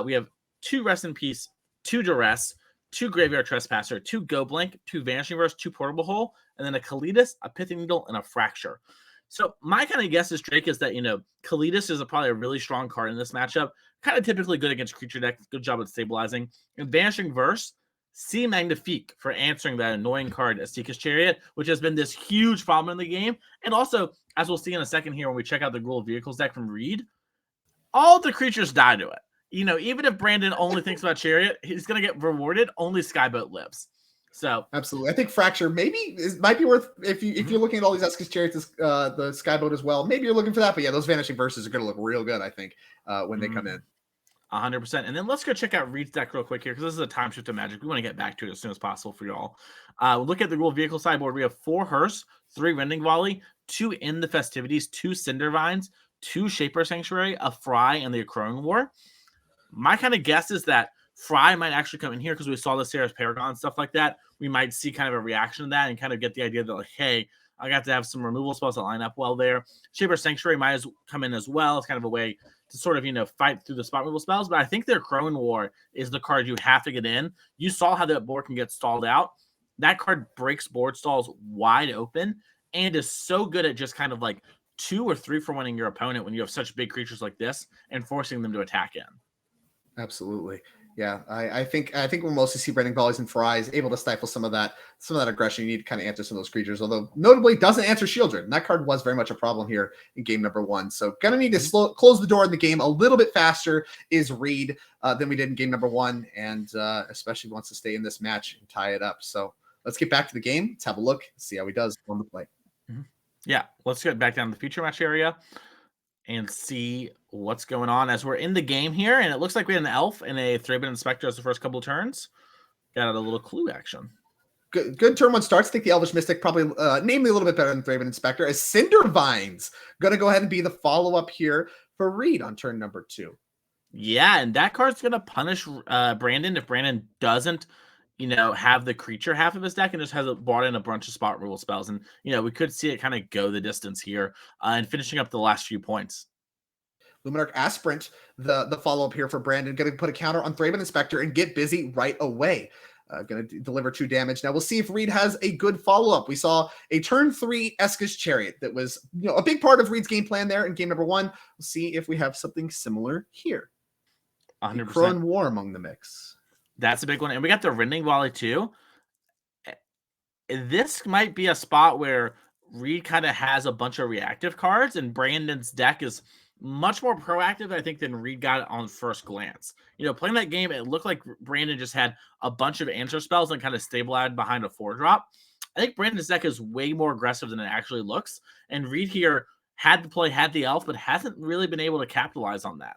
We have 2 Rest in Peace, 2 Duress, 2 Graveyard Trespasser, 2 Go Blink, 2 Vanishing Verse, 2 Portable Hole, and then a Kalitas, a Pithing Needle, and a Fracture. So my kind of guess is, Drake, is that, Kalitas is probably a really strong card in this matchup. Kind of typically good against creature decks. Good job at stabilizing. And Vanishing Verse, C Magnifique for answering that annoying card as Seeker's Chariot, which has been this huge problem in the game. And also, as we'll see in a second here when we check out the Rule of Vehicles deck from Reed, all the creatures die to it. Even if Brandon only thinks about Chariot, he's going to get rewarded. Only Skyboat lives. So absolutely, I think Fracture might be worth if you're looking at all these Eskus Chariots, the Skyboat as well. Maybe you're looking for that, but yeah, those Vanishing Verses are going to look real good. I think when they come in. 100%. And then let's go check out Reed's deck real quick here, because this is a time shift of Magic. We want to get back to it as soon as possible for y'all. Look at the Rule of Vehicle sideboard. We have 4 Hearse, 3 Rending Volley, 2 In the Festivities, 2 Cinder Vines, 2 Shaper Sanctuary, a Fry, and the Accruing War. My kind of guess is that Fry might actually come in here because we saw the Sarah's Paragon and stuff like that. We might see kind of a reaction to that and kind of get the idea that, like, hey, I got to have some removal spells that line up well there. Shaper Sanctuary might as come in as well. It's kind of a way to sort of, fight through the spot removal spells. But I think their Crone War is the card you have to get in. You saw how that board can get stalled out. That card breaks board stalls wide open and is so good at just kind of like 2 or 3 for winning your opponent when you have such big creatures like this and forcing them to attack in. Absolutely. Yeah, I think we'll mostly see Branding Volleys and Fries able to stifle some of that aggression. You need to kind of answer some of those creatures, although notably doesn't answer Shieldred. And that card was very much a problem here in game number 1. So gonna need to close the door in the game a little bit faster is Reed than we did in game number 1, and especially wants to stay in this match and tie it up. So let's get back to the game. Let's have a look, see how he does on the play. Yeah, let's get back down to the future match area and see what's going on as we're in the game here. And it looks like we had an Elf and a Thraben Inspector as the first couple of turns. Got a little clue action. Good turn 1 starts. I think the Elvish Mystic probably namely a little bit better than Thraben Inspector, as Cindervines going to go ahead and be the follow-up here for Reed on turn number 2. Yeah, and that card's going to punish Brandon if Brandon doesn't have the creature half of his deck and just has brought in a bunch of spot removal spells. And, we could see it kind of go the distance here and finishing up the last few points. Luminarch Aspirant, the follow-up here for Brandon, going to put a counter on Thraben Inspector and get busy right away. Going to deliver 2 damage. Now we'll see if Reed has a good follow-up. We saw a turn 3 Esca's Chariot that was a big part of Reed's game plan there in game number 1. We'll see if we have something similar here. 100%. Crone War among the mix. That's a big one. And we got the Rending Volley too. This might be a spot where Reed kind of has a bunch of reactive cards and Brandon's deck is much more proactive, I think, than Reed got on first glance. Playing that game, it looked like Brandon just had a bunch of answer spells and kind of stabilized behind a 4-drop. I think Brandon's deck is way more aggressive than it actually looks. And Reed here had the Elf, but hasn't really been able to capitalize on that.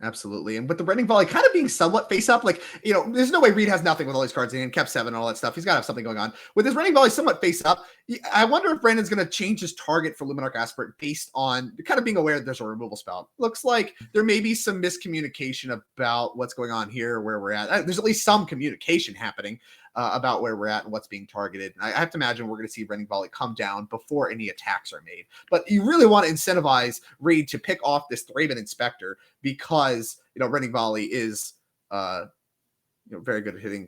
Absolutely. And with the Rending Volley kind of being somewhat face up, there's no way Reed has nothing with all these cards in Cap 7 and all that stuff. He's got to have something going on. With his Rending Volley somewhat face up, I wonder if Brandon's going to change his target for Luminarch Aspirant based on kind of being aware that there's a removal spell. Looks like there may be some miscommunication about what's going on here, where we're at. There's at least some communication happening about where we're at and what's being targeted. I have to imagine we're going to see Rending Volley come down before any attacks are made. But you really want to incentivize Reed to pick off this Thraben Inspector because, Rending Volley is, very good at hitting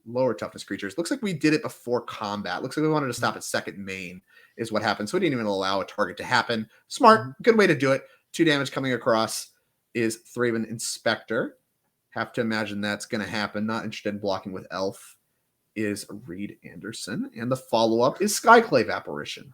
lower toughness creatures. Looks like we did it before combat. Looks like we wanted to stop at second main is what happened. So we didn't even allow a target to happen. Smart. Good way to do it. 2 damage coming across is Thraben Inspector. Have to imagine that's going to happen. Not interested in blocking with Elf is Reed Anderson. And the follow-up is Skyclave Apparition.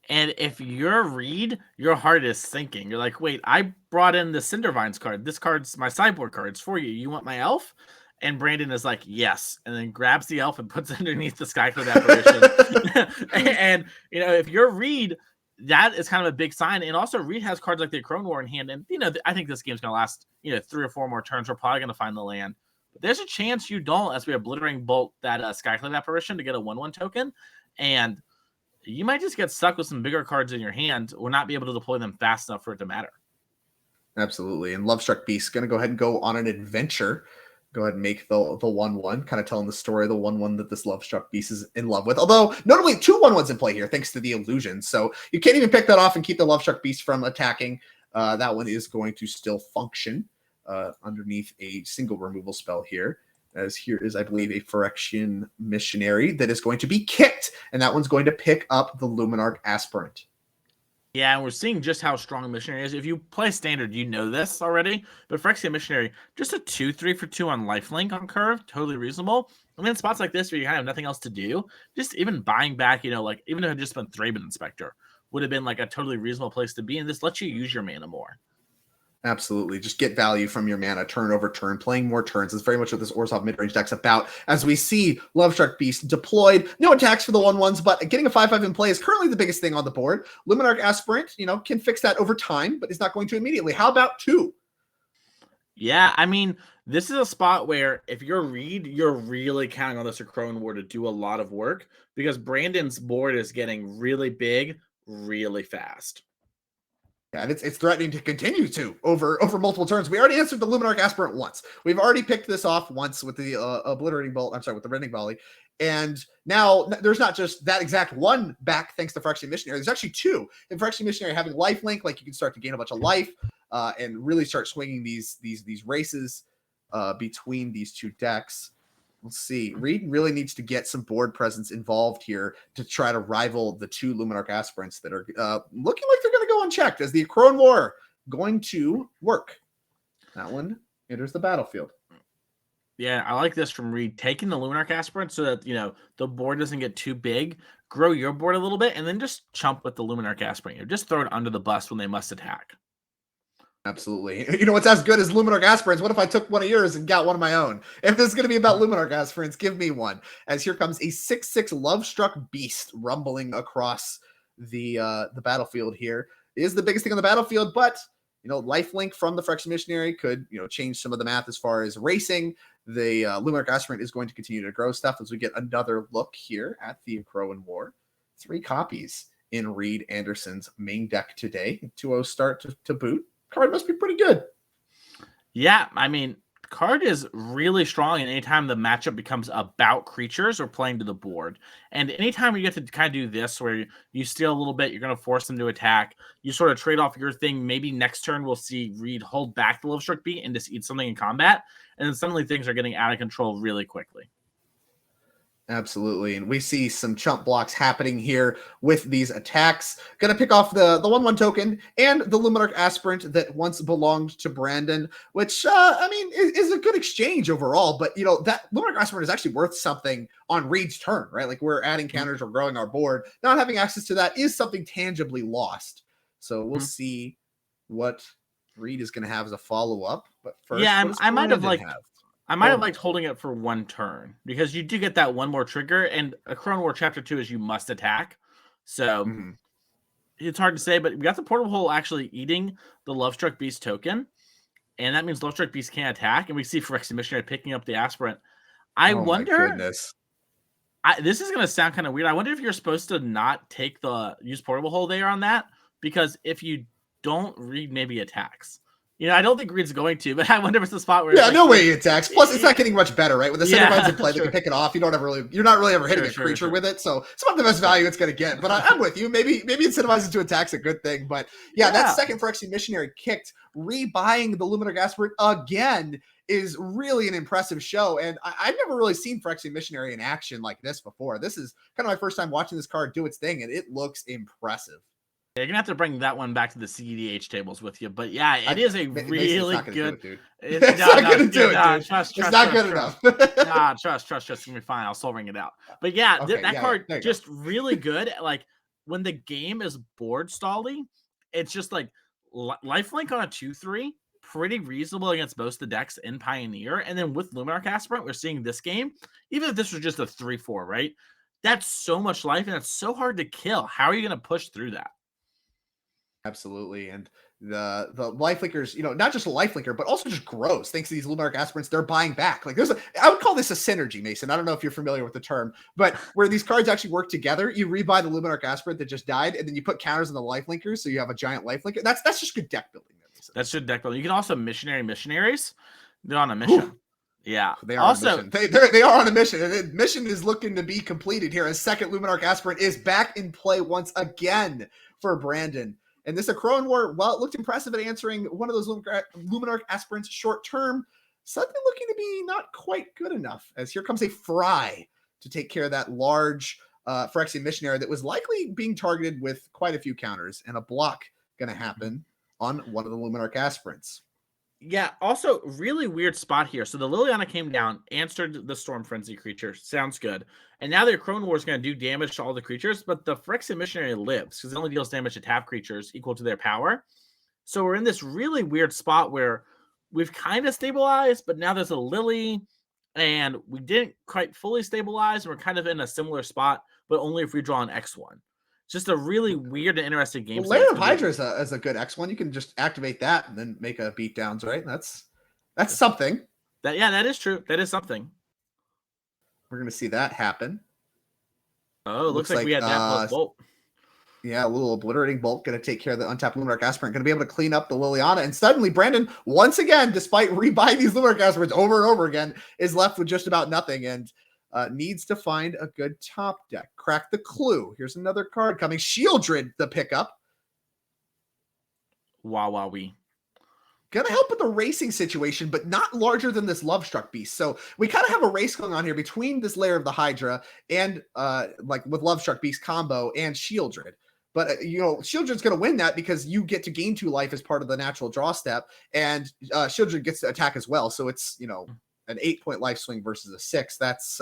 And if you're Reed, your heart is sinking. You're like, wait, I brought in the Cindervines card. This card's my sideboard cards for you. You want my Elf? And Brandon is like, yes. And then grabs the Elf and puts it underneath the Skyclave Apparition. And, if you're Reed, that is kind of a big sign. And also Reed has cards like the Crone War in hand. And, I think this game's going to last, 3 or 4 more turns. We're probably going to find the land. But there's a chance you don't as we Obliterating Bolt that Skyclave Apparition to get a 1/1 token. And you might just get stuck with some bigger cards in your hand or not be able to deploy them fast enough for it to matter. Absolutely. And Lovestruck Beast going to go ahead and go on an adventure. Go ahead and make the 1/1, kind of telling the story of the 1/1 that this Lovestruck Beast is in love with. Although, notably, 2 1/1s in play here, thanks to the illusion. So you can't even pick that off and keep the Lovestruck Beast from attacking. That one is going to still function underneath a single removal spell here. As here is, I believe, a Phyrexian Missionary that is going to be kicked, and that one's going to pick up the Luminarch Aspirant. Yeah, and we're seeing just how strong Missionary is. If you play Standard, you know this already, but Phyrexian Missionary, just a 2/3 for 2 on lifelink on curve, totally reasonable. And then spots like this where you kind of have nothing else to do, just even buying back, even if it had just been Thraben Inspector, would have been like a totally reasonable place to be, and this lets you use your mana more. Absolutely. Just get value from your mana turn over turn. Playing more turns is very much what this Orzhov midrange deck's about. As we see Lovestruck Beast deployed. No attacks for the 1/1s, but getting a 5/5 in play is currently the biggest thing on the board. Luminarch Aspirant, can fix that over time, but is not going to immediately. How about 2? Yeah, this is a spot where if you're Reed, you're really counting on this Crone War to do a lot of work because Brandon's board is getting really big, really fast. Yeah, and it's threatening to continue to over multiple turns. We already answered the Luminarch Aspirant once. We've already picked this off once with the Obliterating Bolt. I'm sorry, with the Rending Volley. And now there's not just that exact one back thanks to Phyrexian Missionary. There's actually two. And Phyrexian Missionary having lifelink, like you can start to gain a bunch of life and really start swinging these races between these two decks. Let's see. Reed really needs to get some board presence involved here to try to rival the two Luminarch Aspirants that are looking like they're going to go unchecked as the Crone War going to work. That one enters the battlefield. Yeah, I like this from Reed. Taking the Luminarch Aspirant so that, the board doesn't get too big. Grow your board a little bit, and then just chump with the Luminarch Aspirant. Just throw it under the bus when they must attack. Absolutely. You know what's as good as Luminarch Aspirants? What if I took one of yours and got one of my own? If this is going to be about Luminarch Aspirants, give me one. As here comes a 6/6 Love-Struck Beast rumbling across the battlefield here. It is the biggest thing on the battlefield, but lifelink from the Phyrexian Missionary could change some of the math as far as racing. The Luminarch Aspirant is going to continue to grow stuff as we get another look here at the Crone War. 3 copies in Reed Anderson's main deck today. 2-0 start to boot. Card must be pretty good. Yeah, I mean, card is really strong, and anytime the matchup becomes about creatures or playing to the board. And anytime you get to kind of do this, where you steal a little bit, you're going to force them to attack. You sort of trade off your thing. Maybe next turn we'll see Reed hold back the Love-Struck Beat and just eat something in combat. And then suddenly things are getting out of control really quickly. Absolutely. And we see some chump blocks happening here with these attacks. Going to pick off the 1/1 token and the Luminarch Aspirant that once belonged to Brandon, which, is a good exchange overall. But, that Luminarch Aspirant is actually worth something on Reed's turn, right? Like we're adding counters or growing our board. Not having access to that is something tangibly lost. So we'll see what Reed is going to have as a follow-up. But first, I might have liked holding it for one turn because you do get that one more trigger, and a Crone War Chapter 2 is you must attack. So it's hard to say, but we got the Portable Hole actually eating the Love-Struck Beast token, and that means Love-Struck Beast can't attack, and we see Phyrexian Missionary picking up the Aspirant. I wonder... this is going to sound kind of weird. I wonder if you're supposed to not use Portable Hole there on that, because if you don't, Reed maybe attacks. I don't think Reed's going to, but I wonder if it's the spot where no way he attacks. Plus, it's not getting much better, right? With the Sideboard in play, they can pick it off. You're not really ever hitting a creature with it, so it's not the best value it's going to get. But I'm with you. Maybe incentivizing to attack's a good thing. But that second Phyrexian Missionary kicked, rebuying the Luminarch Aspirant again is really an impressive show. And I've never really seen Phyrexian Missionary in action like this before. This is kind of my first time watching this card do its thing, and it looks impressive. You're going to have to bring that one back to the CDH tables with you. But it is a really good... It's not going to do it, dude. It's not good enough. Trust. It's going to be fine. I'll still ring it out. But that card just really good. Like, when the game is board stally, it's just like lifelink on a 2/3, pretty reasonable against most of the decks in Pioneer. And then with Luminarch Aspirant, we're seeing this game, even if this was just a 3/4, right? That's so much life, and it's so hard to kill. How are you going to push through that? Absolutely. And the lifelinkers, not just a lifelinker, but also just grows. Thanks to these Luminarch Aspirants, they're buying back. Like I would call this a synergy, Mason. I don't know if you're familiar with the term, but where these cards actually work together, you rebuy the Luminarch Aspirant that just died, and then you put counters on the lifelinkers, so you have a giant lifelinker. That's just good deck building. That's good deck building. You can also missionaries. They're on a mission. Ooh. Yeah. They are also on a mission. They are on a mission, and the mission is looking to be completed here. A second Luminarch Aspirant is back in play once again for Brandon. And this Crone War, well, it looked impressive at answering one of those Luminarch Aspirants short term. Something looking to be not quite good enough, as here comes a Fry to take care of that large Phyrexian Missionary that was likely being targeted with quite a few counters, and a block going to happen on one of the Luminarch Aspirants. Yeah, also really weird spot here. So the Liliana came down, answered the Storm Frenzy creature. Sounds good. And now their Crone War is going to do damage to all the creatures, but the Phyrexian Missionary lives because it only deals damage to tap creatures equal to their power. So we're in this really weird spot where we've kind of stabilized, but now there's a Lily, and we didn't quite fully stabilize, and we're kind of in a similar spot, but only if we draw an X1. Just a really weird and interesting game. Well, Lair of Hydra is a good X1. You can just activate that and then make a beatdowns, right? That's something. That is true. That is something. We're going to see that happen. Oh, it looks like we had that plus Bolt. Yeah, a little Obliterating Bolt going to take care of the untapped Luminarch Aspirant. Going to be able to clean up the Liliana. And suddenly, Brandon, once again, despite rebuying these Luminarch Aspirants over and over again, is left with just about nothing and needs to find a good top deck. Crack the clue. Here's another card coming. Shieldred, the pickup. Wowee. Gonna help with the racing situation, but not larger than this Lovestruck Beast. So we kind of have a race going on here between this layer of the Hydra and like with Lovestruck Beast combo and Shieldred. But Shieldred's gonna win that because you get to gain 2 life as part of the natural draw step, and Shieldred gets to attack as well. So it's an 8-point life swing versus a 6. That's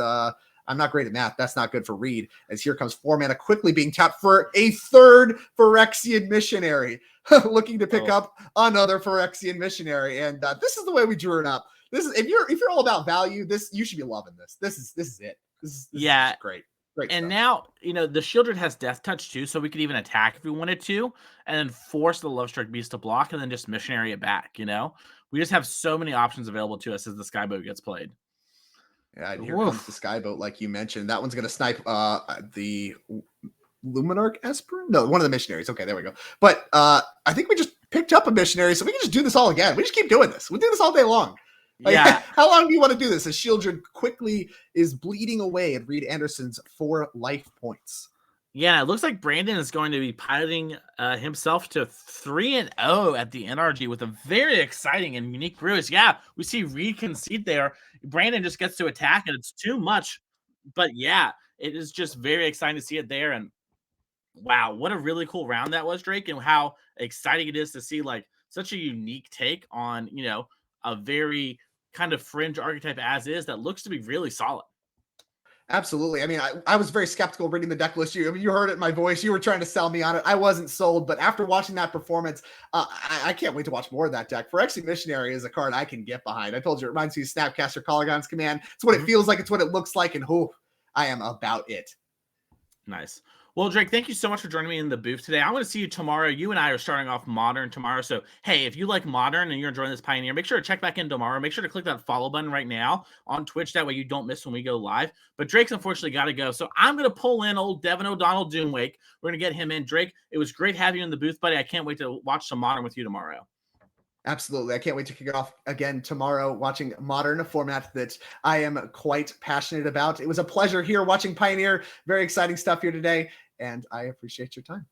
I'm not great at math. That's not good for Reed. As here comes 4 mana quickly being tapped for a third Phyrexian Missionary, looking to pick up another Phyrexian Missionary. And this is the way we drew it up. This is if you're all about value, you should be loving this. This is it. This is great. Great and stuff. Now, the Shieldred has Death Touch too, so we could even attack if we wanted to, and then force the Lovestruck Beast to block, and then just Missionary it back. We just have so many options available to us as the Skyboat gets played. Yeah, and here comes the Skyboat, like you mentioned. That one's going to snipe the Luminarch Aspirant? No, one of the Missionaries. Okay, there we go. But I think we just picked up a Missionary, so we can just do this all again. We just keep doing this. We do this all day long. Yeah. How long do you want to do this? As Shieldred quickly is bleeding away at Reed Anderson's 4 life points. Yeah, it looks like Brandon is going to be piloting himself to 3-0 at the NRG with a very exciting and unique bruise. Yeah, we see Reed concede there. Brandon just gets to attack, and it's too much. But yeah, it is just very exciting to see it there. And wow, what a really cool round that was, Drake, and how exciting it is to see like such a unique take on, a very kind of fringe archetype as is that looks to be really solid. Absolutely. I mean, I was very skeptical reading the deck list. You heard it in my voice. You were trying to sell me on it. I wasn't sold, but after watching that performance, I can't wait to watch more of that deck. Phyrexian Missionary is a card I can get behind. I told you, it reminds me of Snapcaster Colligon's Command. It's what it feels like. It's what it looks like. And I am about it. Nice. Well, Drake, thank you so much for joining me in the booth today. I'm going to see you tomorrow. You and I are starting off Modern tomorrow. So, hey, if you like Modern and you're enjoying this Pioneer, make sure to check back in tomorrow. Make sure to click that follow button right now on Twitch. That way you don't miss when we go live. But Drake's unfortunately got to go. So I'm going to pull in old Devin O'Donnell Doomwake. We're going to get him in. Drake, it was great having you in the booth, buddy. I can't wait to watch some Modern with you tomorrow. Absolutely. I can't wait to kick it off again tomorrow, watching Modern, a format that I am quite passionate about. It was a pleasure here watching Pioneer. Very exciting stuff here today, and I appreciate your time.